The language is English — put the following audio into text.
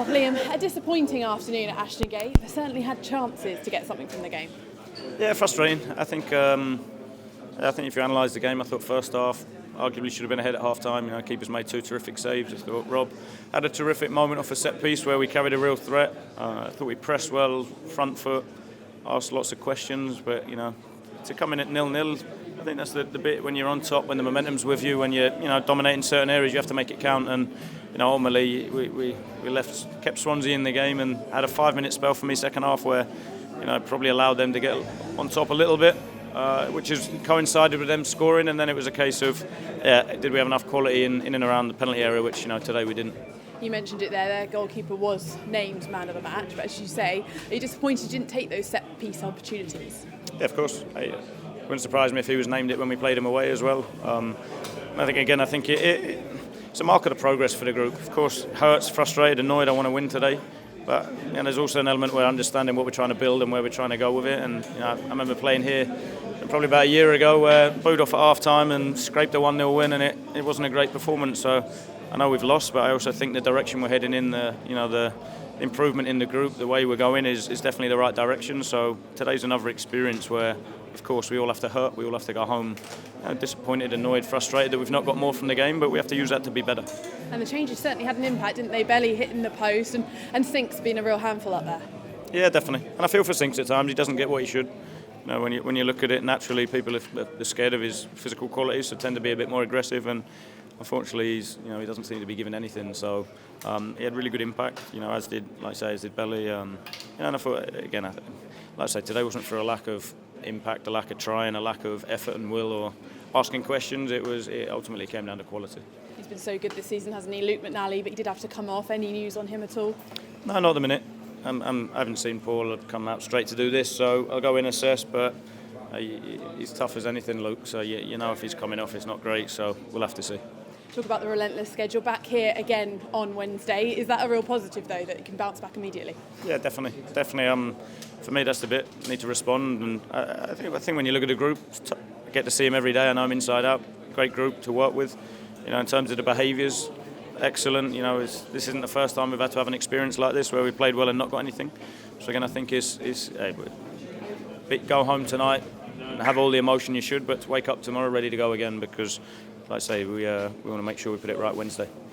Liam, a disappointing afternoon at Ashton Gate. They certainly had chances to get something from the game. Yeah, frustrating. I think if you analyse the game, I thought first half arguably should have been ahead at half time. Keepers made two terrific saves. I thought Rob had a terrific moment off a set piece where we carried a real threat. I thought we pressed well, front foot, asked lots of questions, but to come in at 0-0, I think that's the bit when you're on top, when the momentum's with you, when you're dominating certain areas, you have to make it count. And ultimately we kept Swansea in the game and had a 5-minute spell for me second half where probably allowed them to get on top a little bit, which has coincided with them scoring. And then it was a case of did we have enough quality in and around the penalty area, which today we didn't. You mentioned it there, their goalkeeper was named man of the match, but as you say, are you disappointed you didn't take those set piece opportunities? Yeah, of course. It wouldn't surprise me if he was named it when we played him away as well. I think it's a mark of the progress for the group. Of course, hurts, frustrated, annoyed, I want to win today. But there's also an element where understanding what we're trying to build and where we're trying to go with it. And I remember playing here probably about a year ago where booed off at half time and scraped a 1-0 win, and it wasn't a great performance. So I know we've lost, but I also think the direction we're heading in, the improvement in the group, the way we're going is definitely the right direction. So today's another experience where, of course, we all have to hurt, we all have to go home disappointed, annoyed, frustrated that we've not got more from the game, but we have to use that to be better. And the changes certainly had an impact, didn't they? Belly hitting the post and Sinks being a real handful up there. Yeah, definitely. And I feel for Sinks at times. He doesn't get what he should. When you look at it, naturally people are scared of his physical qualities, so tend to be a bit more aggressive. And unfortunately, he doesn't seem to be given anything. So he had really good impact. As did Belly. And I thought again, like I say, today wasn't for a lack of impact, a lack of trying, a lack of effort and will, or asking questions. It ultimately came down to quality. He's been so good this season, hasn't he, Luke McNally? But he did have to come off. Any news on him at all? No, not at the minute. I haven't seen Paul come out straight to do this, so I'll go in and assess. But he's tough as anything, Luke. So if he's coming off, it's not great. So we'll have to see. Talk about the relentless schedule. Back here again on Wednesday. Is that a real positive though, that you can bounce back immediately? Yeah, definitely. For me, that's the bit. I need to respond, and I think when you look at the group, I get to see him every day. I know him inside out. Great group to work with. In terms of the behaviours, excellent. This isn't the first time we've had to have an experience like this where we played well and not got anything. So again, I think go home tonight and have all the emotion you should, but wake up tomorrow ready to go again, because, like I say, we want to make sure we put it right Wednesday.